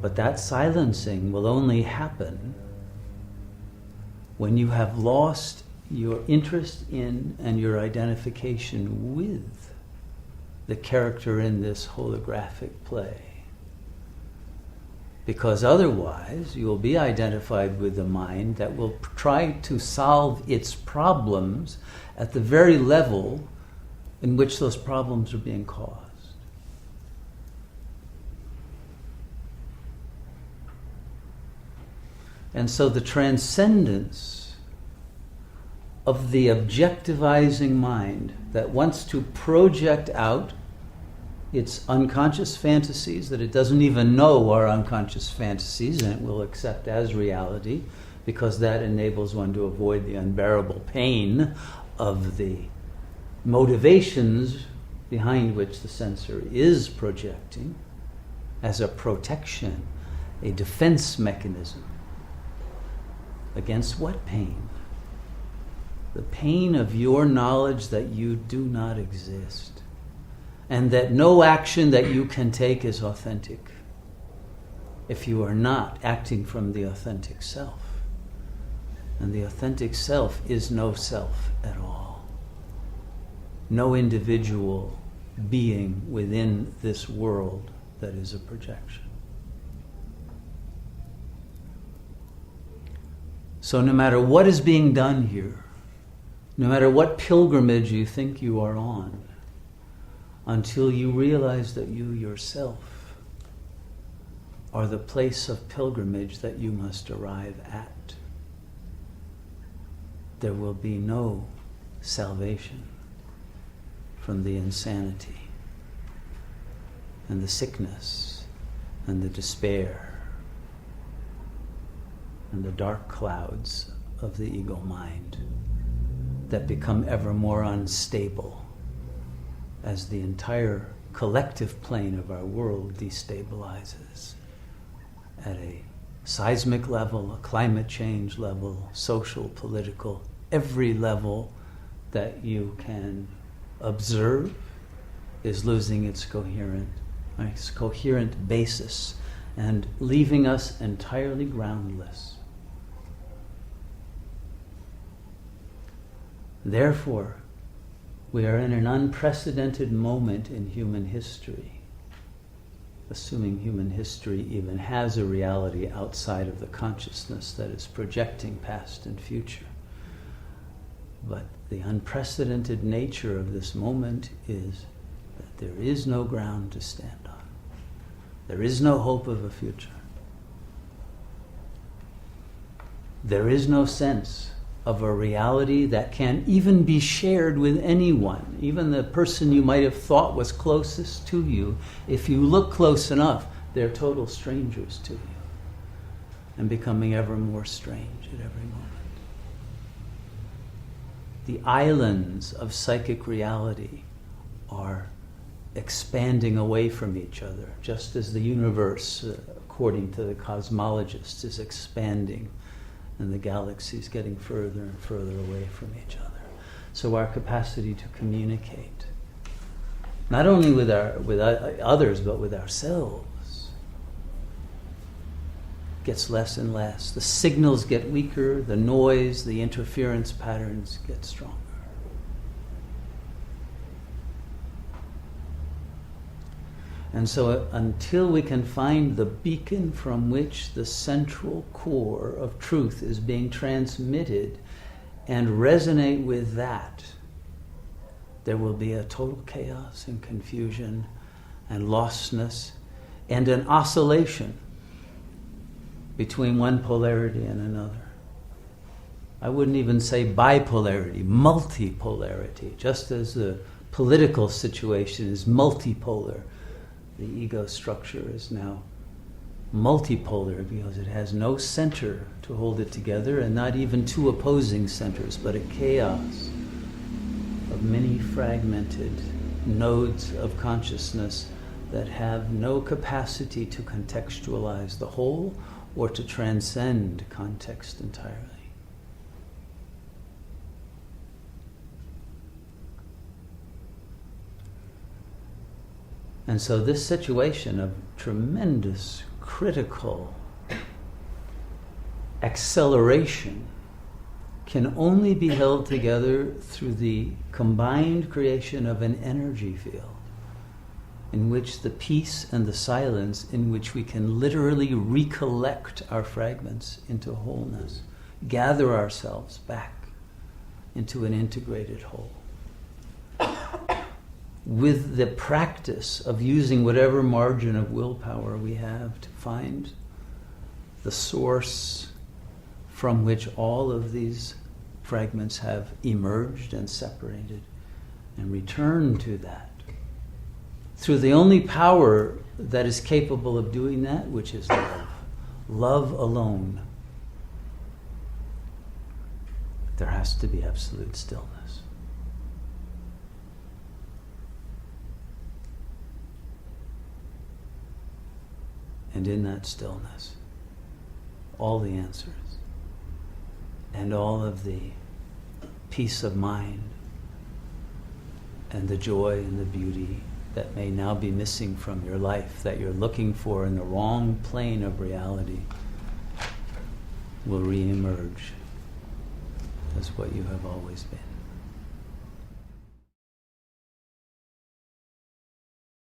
But that silencing will only happen when you have lost your interest in and your identification with the character in this holographic play. Because otherwise you will be identified with the mind that will try to solve its problems at the very level in which those problems are being caused. And so the transcendence of the objectivizing mind that wants to project out its unconscious fantasies that it doesn't even know are unconscious fantasies, and it will accept as reality, because that enables one to avoid the unbearable pain of the motivations behind which the sensor is projecting as a protection, a defense mechanism. Against what pain? The pain of your knowledge that you do not exist, and that no action that you can take is authentic if you are not acting from the authentic self. And the authentic self is no self at all. No individual being within this world that is a projection. So no matter what is being done here, no matter what pilgrimage you think you are on, until you realize that you yourself are the place of pilgrimage that you must arrive at, there will be no salvation from the insanity and the sickness and the despair and the dark clouds of the ego mind that become ever more unstable as the entire collective plane of our world destabilizes at a seismic level, a climate change level, social, political, every level that you can observe is losing its coherent basis and leaving us entirely groundless. Therefore, we are in an unprecedented moment in human history, assuming human history even has a reality outside of the consciousness that is projecting past and future. But the unprecedented nature of this moment is that there is no ground to stand on. There is no hope of a future. There is no sense of a reality that can even be shared with anyone, even the person you might have thought was closest to you. If you look close enough, they're total strangers to you and becoming ever more strange at every moment. The islands of psychic reality are expanding away from each other, just as the universe, according to the cosmologists, is expanding and the galaxies getting further and further away from each other. So our capacity to communicate, not only with others, but with ourselves, gets less and less. The signals get weaker, the noise, the interference patterns get stronger. And so until we can find the beacon from which the central core of truth is being transmitted and resonate with that, there will be a total chaos and confusion and lostness and an oscillation between one polarity and another. I wouldn't even say bipolarity, multipolarity. Just as the political situation is multipolar, the ego structure is now multipolar because it has no center to hold it together, and not even two opposing centers, but a chaos of many fragmented nodes of consciousness that have no capacity to contextualize the whole or to transcend context entirely. And so this situation of tremendous critical acceleration can only be held together through the combined creation of an energy field in which the peace and the silence, in which we can literally recollect our fragments into wholeness, gather ourselves back into an integrated whole. With the practice of using whatever margin of willpower we have to find the source from which all of these fragments have emerged and separated, and return to that through the only power that is capable of doing that, which is love. Love alone. There has to be absolute stillness. And in that stillness, all the answers and all of the peace of mind and the joy and the beauty that may now be missing from your life, that you're looking for in the wrong plane of reality, will re-emerge as what you have always been.